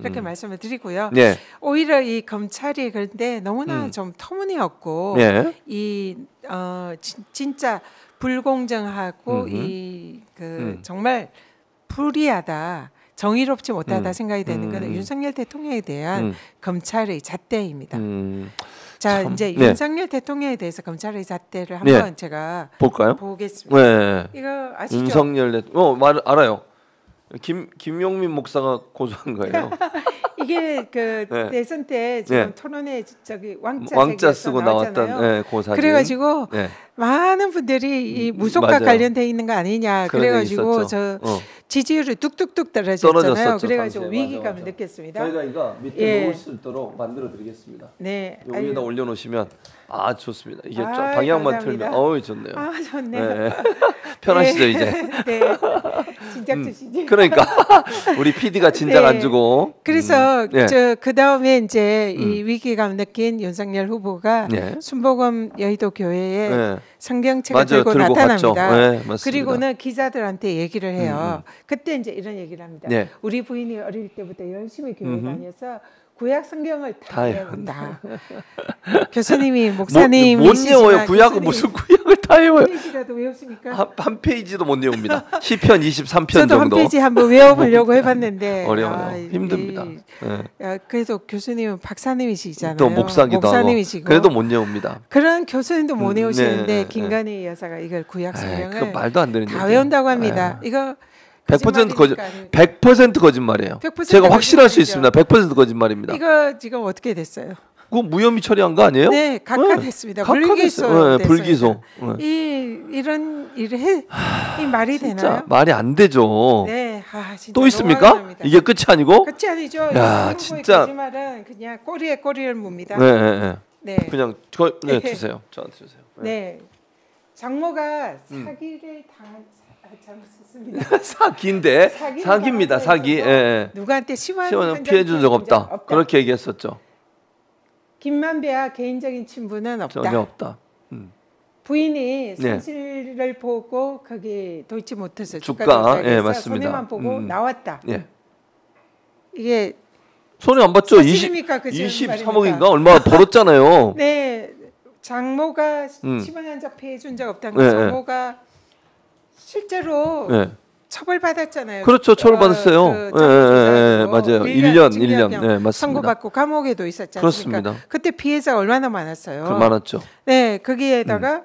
이렇게 말씀을 드리고요. 네. 오히려 이 검찰이 그런데 너무나 좀 터무니없고 네. 진짜 불공정하고 정말 불리하다. 정의롭지 못하다 생각이 되는 것은 윤석열 대통령에 대한 검찰의 잣대입니다. 자, 이제 네. 윤석열 대통령에 대해서 검찰의 잣대를 한번 네. 제가 볼까요? 보겠습니다. 네. 이거 아시죠? 윤석열 알아요. 김용민 목사가 고소한 거예요. 이게 그 네. 대선 때 지금 네. 토론회 저기 왕자 쓰고 나왔던 그 사진. 그래가지고 네. 많은 분들이 이 무속과 맞아요. 관련돼 있는 거 아니냐. 그래가지고 저 지지율이 뚝뚝뚝 떨어졌잖아요. 그래가지고 위기감을 느꼈습니다. 저희가 이거 밑에 놓을 수 있도록 만들어 드리겠습니다. 네. 여기다 올려놓으시면 좋습니다. 이게 아이, 방향만 감사합니다. 틀면 좋네요. 좋네요. 네. 편하시죠 이제. 네. 진작 주시지. 그러니까 우리 PD가 진작 안 주고. 그래서 그 다음에 이제 이 위기감 느낀 윤석열 후보가 순복음 여의도 교회에 성경책을 들고 나타납니다. 네, 그리고는 기자들한테 얘기를 해요. 그때 이제 이런 얘기를 합니다. 우리 부인이 어릴 때부터 열심히 교회 다녀서 구약 성경을 다 외운다. 교수님이 목사님이시지만 못 외워요. 구약은 무슨 구약을 다 외워요. 한 페이지라도 외우십니까? 한 페이지도 못 외웁니다. 시편 23편 저도 정도. 한 페이지 한번 외워보려고 해봤는데 어려워요. 힘듭니다. 그래도 교수님은 박사님이시잖아요. 또 목사님이시고 그래도 못 외웁니다. 그런 교수님도 못 외우시는데 김건희 여사가 이걸 구약 성경을 말도 안 되는 다 외운다고 합니다. 이거 100% 거짓말이에요. 100% 제가 확실할 수 있습니다. 100% 거짓말입니다. 이거 지금 어떻게 됐어요? 그거 무혐의 처리한 거 아니에요? 네, 각하됐습니다. 불기소. 불기소. 이런 일을 이 말이 되나요? 말이 안 되죠. 네, 진짜 또 있습니까? 이게 끝이 아니고? 끝이 아니죠. 야, 진짜 거짓말은 그냥 꼬리에 꼬리를 묻니다. 네. 그냥 주세요. 저한테 주세요. 네. 장모가 사기를 당한 잘못했습니다. 사기입니다. 사기. 누구한테 시원 피해 준 적 없다. 그렇게 얘기했었죠. 김만배와 개인적인 친분은 없다. 전혀 없다. 부인이 손실을 보고 거기 도이치모터스 주가 맞습니다. 손해만 보고 나왔다. 이게 손해 안 봤죠? 23억인가 얼마 벌었잖아요. 네, 장모가 10원 한 장 피해 준 적 없다는 거. 장모가 실제로 처벌받았잖아요. 그렇죠. 처벌받았어요. 맞아요. 1년. 맞습니다. 선고받고 감옥에도 있었지 않습니까? 그렇습니다. 그때 피해자가 얼마나 많았어요. 많았죠. 네, 거기에다가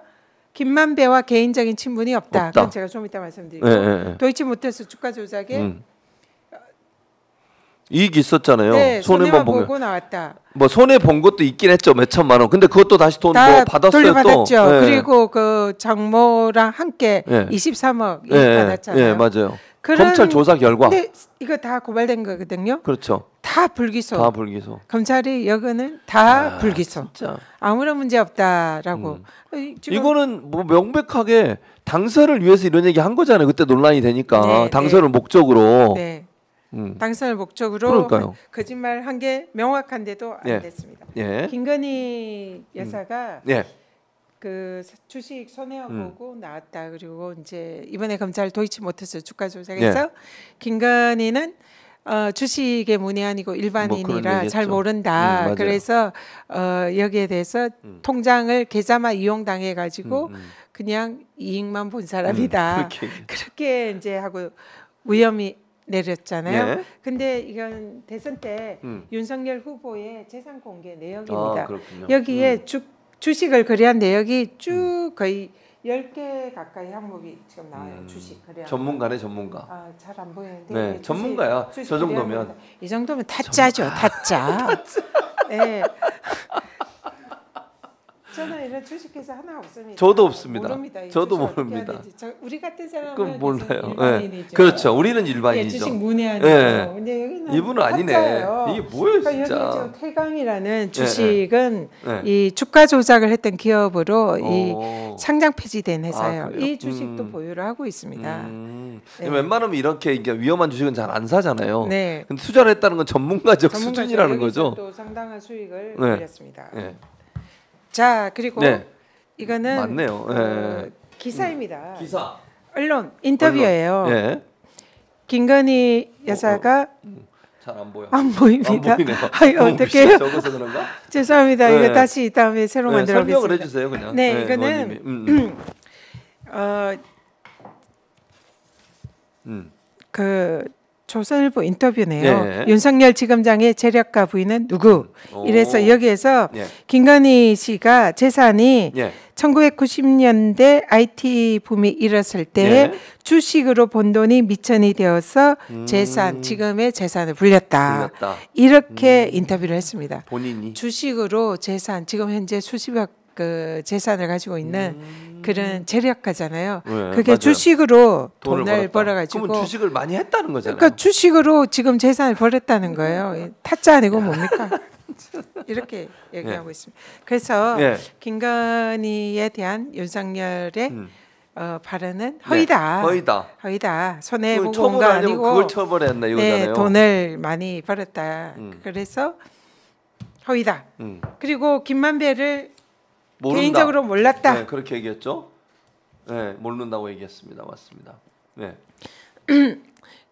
김만배와 개인적인 친분이 없다. 그건 제가 좀 이따 말씀드리고 도이치모터스 주가 조작에 이익이 있었잖아요. 네, 손해만 보고 나왔다. 뭐 손해 본 것도 있긴 했죠. 몇 천만 원. 근데 그것도 다시 돈 받았어요. 돌려받았죠. 그리고 그 장모랑 함께 23억 이익 받았잖아요. 맞아요. 검찰 조사 결과. 근데 이거 다 고발된 거거든요. 그렇죠. 다 불기소. 검찰이 여기는 다 불기소. 진짜. 아무런 문제 없다라고. 이거는 뭐 명백하게 당선을 위해서 이런 얘기 한 거잖아요. 그때 논란이 되니까 당선을 목적으로. 네. 당선을 목적으로 그러니까요. 거짓말 한 게 명확한데도 안 됐습니다. 김건희 여사가 그 주식 손해와 보고 나왔다. 그리고 이제 이번에 검찰 도이치모터스 주가 조작에서 김건희는 주식의 문외한이고 일반인이라 잘 모른다. 그래서 여기에 대해서 통장을 계좌만 이용당해 가지고 그냥 이익만 본 사람이다. 그렇게 이제 하고 위험이 내렸잖아요. 근데 이건 대선 때 윤석열 후보의 재산 공개 내역입니다. 여기에 주식을 거래한 내역이 쭉 거의 10개 가까이 항목이 지금 나와요. 주식 거래. 전문가네, 전문가. 잘 안 보이는데. 네, 전문가야. 저 정도면. 이 정도면 타짜죠, 타짜. 네. 저는 이런 주식회사 하나 없습니다. 저도 없습니다. 모릅니다. 저도 모릅니다. 우리 같은 사람은 그럼 몰라요. 일반인이죠. 그렇죠. 우리는 일반인이죠. 주식 문외한이죠. 근데 여기는 이분은 아니네. 타짜예요. 이게 뭐예요, 그러니까 진짜. 여기 지금 태강이라는 주식은 이 주가 조작을 했던 기업으로 이 상장 폐지된 회사예요. 이 주식도 보유를 하고 있습니다. 웬만하면 이렇게 위험한 주식은 잘 안 사잖아요. 네. 근데 투자를 했다는 건 전문가적 수준이라는 거죠. 또 상당한 수익을 올렸습니다. 자, 그리고 이거는 맞네요. 기사입니다. 기사. 언론 인터뷰예요. 김건희 여사가 잘 안 보여. 안 보입니다. 안 보이네요. 아유, 어떡해요? 적어서 그런가? 죄송합니다. 네. 이거 다시 다음에 새로 만들어 보겠습니다. 설명을 해주세요, 그냥. 네, 이거는 그 조선일보 인터뷰네요. 네. 윤석열 지검장의 재력가 부인은 누구? 이래서 여기에서 김건희 씨가 재산이 1990년대 IT 붐이 일었을 때 주식으로 번 돈이 미천이 되어서 재산, 지금의 재산을 불렸다. 이렇게 인터뷰를 했습니다. 본인이 주식으로 재산, 지금 현재 수십억 그 재산을 가지고 있는 그런 재력가잖아요. 그게 맞아요. 주식으로 돈을 벌어가지고. 그러면 주식을 많이 했다는 거잖아요. 그러니까 주식으로 지금 재산을 벌었다는 거예요. 타짜 아니고 뭡니까? 이렇게 얘기하고 있습니다. 그래서 김건희에 대한 윤석열의 발언은 허위다. 허위다. 손해 보고 온 거 아니고 그걸 처벌했나 이거잖아요. 네, 돈을 많이 벌었다. 그래서 허위다. 그리고 김만배를 모른다. 개인적으로 몰랐다. 네, 그렇게 얘기했죠. 네, 모른다고 얘기했습니다. 맞습니다. 네.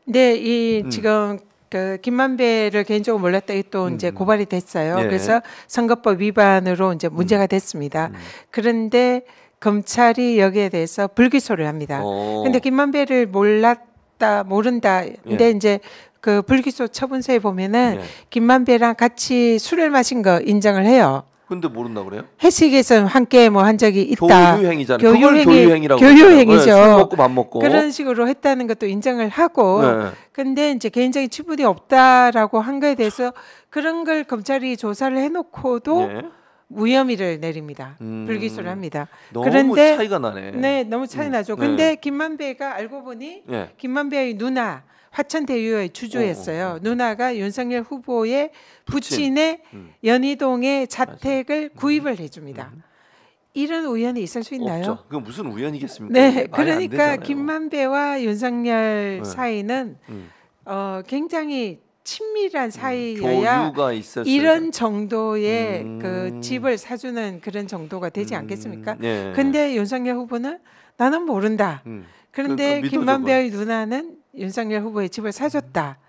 네, 이 지금 그 김만배를 개인적으로 몰랐다 또 이제 고발이 됐어요. 그래서 선거법 위반으로 이제 문제가 됐습니다. 그런데 검찰이 여기에 대해서 불기소를 합니다. 그런데 김만배를 모른다. 근데 이제 그 불기소 처분서에 보면은 김만배랑 같이 술을 마신 거 인정을 해요. 근데 모른다 그래요? 회식에서 함께 뭐 한 적이 있다. 교유행위잖아요. 그걸 교유행위라고. 교유행위죠. 술 먹고 밥 먹고 그런 식으로 했다는 것도 인정을 하고. 근데 이제 개인적인 치부이 없다라고 한 거에 대해서 그런 걸 검찰이 조사를 해놓고도 무혐의를 내립니다. 불기소를 합니다. 너무 그런데 차이가 나네. 네, 너무 차이 나죠. 근데 김만배가 알고 보니 김만배의 누나 화천대유의 주주였어요. 누나가 윤석열 후보의 부친의 연희동의 자택을 구입을 해줍니다. 이런 우연이 있을 수 있나요? 없죠. 그건 무슨 우연이겠습니까? 네, 그러니까 김만배와 윤석열 사이는 굉장히 친밀한 사이여야 이런 정도의 그 집을 사주는 그런 정도가 되지 않겠습니까? 근데 윤석열 후보는 나는 모른다. 그런데 김만배의 누나는 윤석열 후보의 집을 사줬다.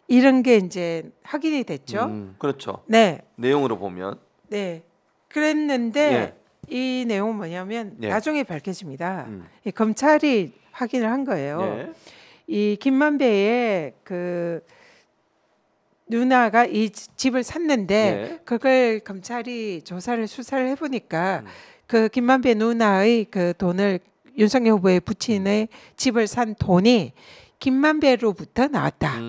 이런 게 이제 확인이 됐죠. 그렇죠. 네. 내용으로 보면. 네. 그랬는데 이 내용은 뭐냐면 나중에 밝혀집니다. 이 검찰이 확인을 한 거예요. 이 김만배의 그 누나가 이 집을 샀는데 그걸 검찰이 조사를 수사를 해보니까 그 김만배 누나의 그 돈을 윤석열 후보의 부친의 집을 산 돈이 김만배로부터 나왔다.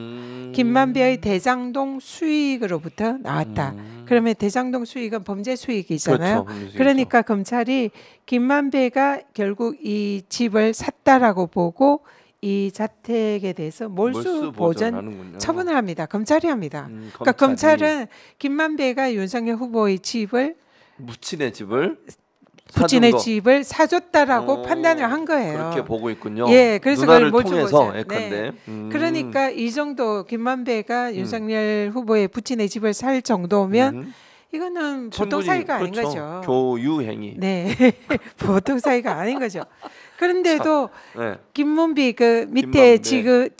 김만배의 대장동 수익으로부터 나왔다. 그러면 대장동 수익은 범죄 수익이잖아요. 그렇죠, 그러니까 검찰이 김만배가 결국 이 집을 샀다라고 보고 이 자택에 대해서 몰수 보전 처분을 합니다. 검찰이 합니다. 그러니까 검찰은 김만배가 윤석열 후보의 집을 부친의 집을 사줬다라고 판단을 한 거예요. 그렇게 보고 있군요. 예, 그래서 누나를 그걸 통해서 네. 그러니까 이 정도 김만배가 윤석열 후보의 부친의 집을 살 정도면 이거는 보통 사이가 아닌 거죠. 교유행위. 네, 보통 사이가 아닌 거죠. 그런데도 김문비 그 밑에 직원을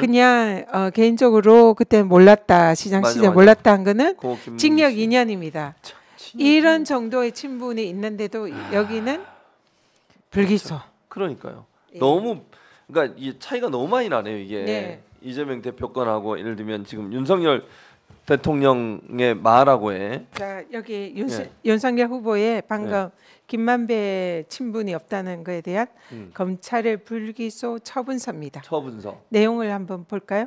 그냥 개인적으로 그때 몰랐다, 시장 시절 몰랐다 한 거는 징역 2년입니다. 이런 정도의 친분이 있는데도 여기는 불기소. 그러니까요. 너무 그러니까 이 차이가 너무 많이 나네요. 이게 이재명 대표 건하고 예를 들면 지금 윤석열 대통령의 말하고 해. 자, 여기 윤석열 후보의 방금 김만배 친분이 없다는 거에 대한 검찰의 불기소 처분서입니다. 처분서. 내용을 한번 볼까요?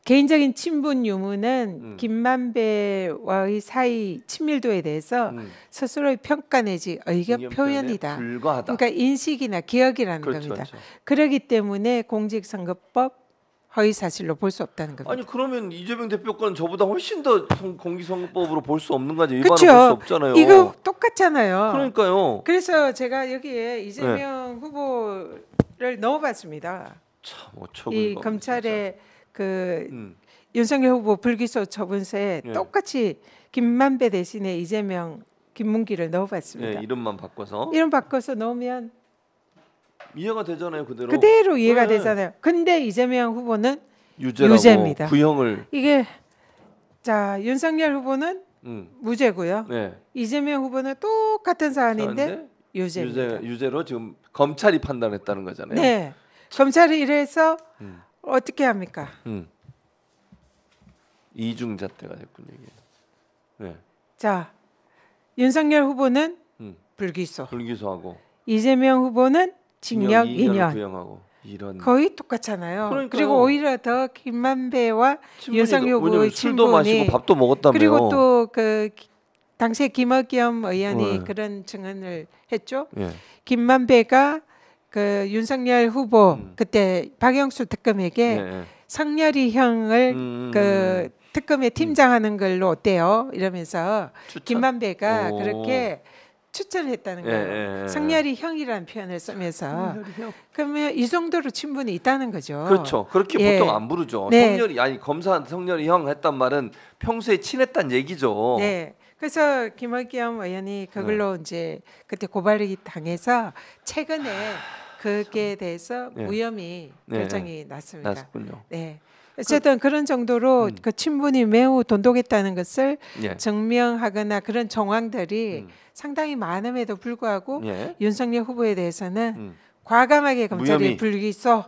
개인적인 친분 유무는 김만배와의 사이 친밀도에 대해서 스스로의 평가 내지 의견 표현이다. 불과하다. 그러니까 인식이나 기억이라는 겁니다. 그렇죠. 그렇기 때문에 공직선거법 허위사실로 볼 수 없다는 겁니다. 아니 그러면 이재명 대표 건 저보다 훨씬 더 공직선거법으로 볼 수 없는 거지. 위반을 그렇죠. 볼 수 없잖아요. 이거 똑같잖아요. 그러니까요. 그래서 제가 여기에 이재명 후보를 넣어봤습니다. 참 이 검찰의 진짜. 그 윤석열 후보 불기소 처분서에 똑같이 김만배 대신에 이재명, 김문기를 넣어봤습니다. 이름만 바꿔서. 이름 바꿔서 넣으면 이해가 되잖아요, 그대로. 그대로 이해가 되잖아요. 근데 이재명 후보는 유죄입니다. 구형을 이게 자 윤석열 후보는 무죄고요. 네. 이재명 후보는 똑같은 사안인데 유죄입니다. 유죄로 지금 검찰이 판단했다는 거잖아요. 네, 검찰이 이래서 어떻게 합니까? 이중잣대가 됐군요. 이게. 네. 자, 윤석열 후보는 불기소하고 이재명 후보는 징역 2년 구형하고 이런 거의 똑같잖아요. 그러니까요. 그리고 오히려 더 김만배와 윤석열 후보의 술도 마시고 밥도 먹었다며요. 그리고 또 그 당시에 김학겸 의원이 그런 증언을 했죠. 김만배가 그 윤석열 후보 그때 박영수 특검에게 성렬이형을 그 특검에 팀장하는 걸로 어때요? 이러면서 김만배가 그렇게 추천을 했다는 거예요. 성렬이형이라는 표현을 쓰면서 그러면 이 정도로 친분이 있다는 거죠. 그렇죠. 그렇게 보통 안 부르죠. 성렬이 아니 검사한테 성렬이형 했단 말은 평소에 친했단 얘기죠. 네. 그래서 김학겸 의원이 그걸로 이제 그때 고발이 당해서 최근에 그게 대해서 무혐의 결정이 났습니다. 났군요. 네. 어쨌든 그런 정도로 그 친분이 매우 돈독했다는 것을 증명하거나 그런 정황들이 상당히 많음에도 불구하고 윤석열 후보에 대해서는 과감하게 검찰이 불기소,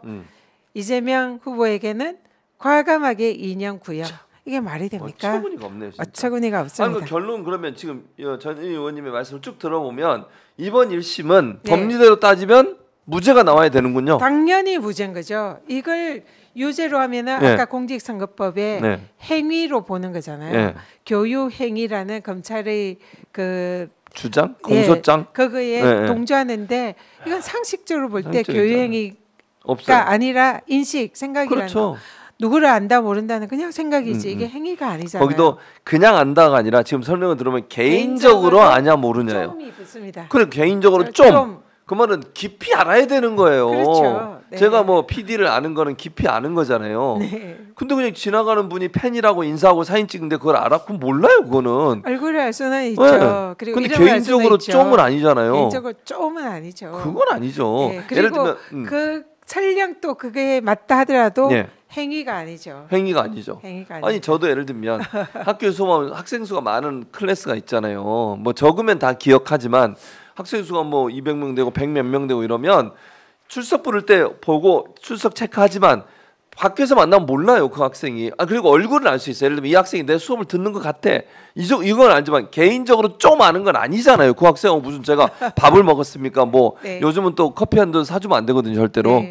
이재명 후보에게는 과감하게 2년 구형. 이게 말이 됩니까? 어처구니가 없네요. 어처구니가 없습니다. 아니, 결론 그러면 지금 전 의원님의 말씀을 쭉 들어보면 이번 1심은 법리대로 따지면 무죄가 나와야 되는군요. 당연히 무죄인 거죠. 이걸 유죄로 하면은 아까 공직선거법에 행위로 보는 거잖아요. 교유행위라는 검찰의 그 주장, 공소장 그거에 동조하는데 이건 상식적으로 볼 때 교유행위가 아니라 인식, 생각이라는 거. 누구를 안다 모른다는 그냥 생각이지 이게 행위가 아니잖아요. 거기도 그냥 안다가 아니라 지금 설명을 들으면 개인적으로 아냐 모르냐요. 좀이 붙습니다. 그래 개인적으로 좀. 그 말은 깊이 알아야 되는 거예요. 그렇죠. 네. 제가 뭐 PD를 아는 거는 깊이 아는 거잖아요. 네. 근데 그냥 지나가는 분이 팬이라고 인사하고 사진 찍는데 그걸 알아? 그럼 몰라요, 그거는. 얼굴을 알 수는 있죠. 그리고 근데 개인적으로 좀은 아니잖아요. 개인적으로 좀은 아니죠. 그건 아니죠. 네. 그리고 예를 들면 그 설령 또 그게 맞다 하더라도 행위가 아니죠. 행위가 아니죠. 아니 저도 예를 들면 학교에서 보면 학생 수가 많은 클래스가 있잖아요. 뭐 적으면 다 기억하지만 학생 수가 뭐 200명 되고 100몇 명 되고 이러면 출석 부를 때 보고 출석 체크하지만 밖에서 만나면 몰라요 그 학생이. 그리고 얼굴은 알 수 있어요. 예를 들면 이 학생이 내 수업을 듣는 것 같아. 이건 알지만 개인적으로 좀 아는 건 아니잖아요. 그 학생은 무슨 제가 밥을 먹었습니까? 뭐 요즘은 또 커피 한 잔 사주면 안 되거든요 절대로.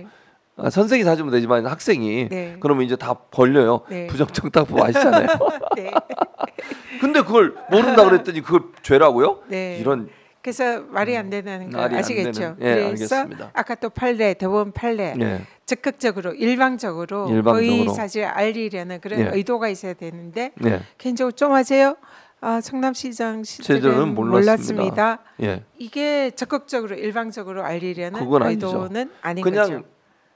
선생이 사주면 되지만 학생이 그러면 이제 다 걸려요. 부정청탁법 아시잖아요. 근데 그걸 모른다 그랬더니 그걸 죄라고요? 이런. 그래서 말이 안 된다는 거 아시겠죠? 그래서 알겠습니다. 아까 또 판례, 대법원 판례 적극적으로 일방적으로 거의 사실 알리려는 그런 의도가 있어야 되는데 개인적으로 좀 하세요. 성남시장 시절은 몰랐습니다. 이게 적극적으로 일방적으로 알리려는 의도는 아닌 그냥 거죠.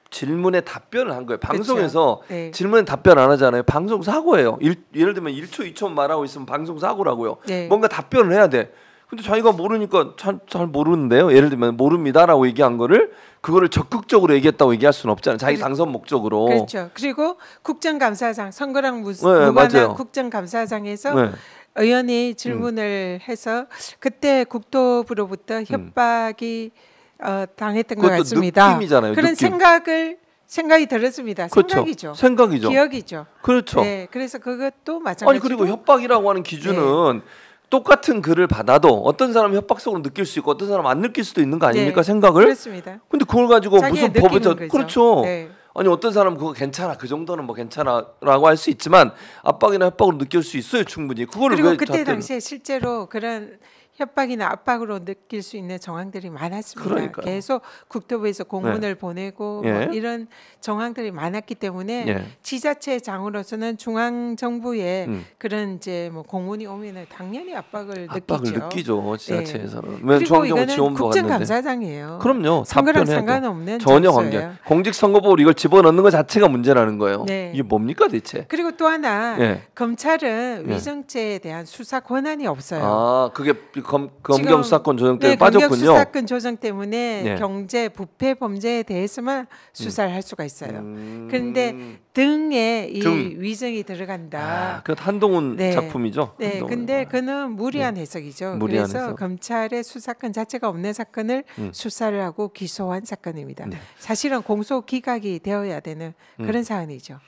질문에 답변을 한 거예요. 방송에서 질문에 답변 안 하잖아요. 방송 사고예요. 예를 들면 1초 2초 말하고 있으면 방송 사고라고요. 뭔가 답변을 해야 돼. 근데 자기가 모르니까 잘 모르는데요. 예를 들면 모릅니다라고 얘기한 거를 그거를 적극적으로 얘기했다고 얘기할 수는 없잖아요. 자기 당선 목적으로. 그렇죠. 그리고 국정감사장 선거랑 무관한 국정감사장에서 의원이 질문을 해서 그때 국토부로부터 협박이 당했던 것 같습니다. 느낌이잖아요. 그런 생각이 들었습니다. 그렇죠. 생각이죠. 기억이죠. 그렇죠. 그래서 그것도 마찬가지로. 아니 그리고 협박이라고 하는 기준은 똑같은 글을 받아도 어떤 사람은 협박성으로 느낄 수 있고 어떤 사람은 안 느낄 수도 있는 거 아닙니까? 생각을? 그렇습니다. 근데 그걸 가지고 무슨 법에서 그렇죠. 네. 아니 어떤 사람은 그거 괜찮아 그 정도는 뭐 괜찮아라고 할 수 있지만 압박이나 협박으로 느낄 수 있어요 충분히. 그거를 그리고 그때 당시에 실제로 그런 협박이나 압박으로 느낄 수 있는 정황들이 많았습니다. 그러니까요. 계속 국토부에서 공문을 보내고 뭐 이런 정황들이 많았기 때문에 지자체장으로서는 중앙 정부에 그런 이제 뭐 공문이 오면은 당연히 압박을 느끼죠. 지자체에서는. 그리고 이거는 국정감사장이에요. 그럼요. 선거랑 상관없는 전혀 관계. 공직선거법으로 이걸 집어넣는 것 자체가 문제라는 거예요. 이게 뭡니까 대체? 그리고 또 하나 검찰은 위정죄에 대한 수사 권한이 없어요. 그게 검경 수사권 조정 때문에 검경 빠졌군요. 수사권 조정 때문에 네. 경제 부패 범죄에 대해서만 수사를 할 수가 있어요. 그런데 등에 이 위증이 들어간다. 그 한동훈 작품이죠. 네, 한동훈. 근데 그는 무리한 해석이죠. 무리한 그래서 해석. 검찰의 수사권 자체가 없는 사건을 수사를 하고 기소한 사건입니다. 사실은 공소 기각이 되어야 되는 그런 사안이죠.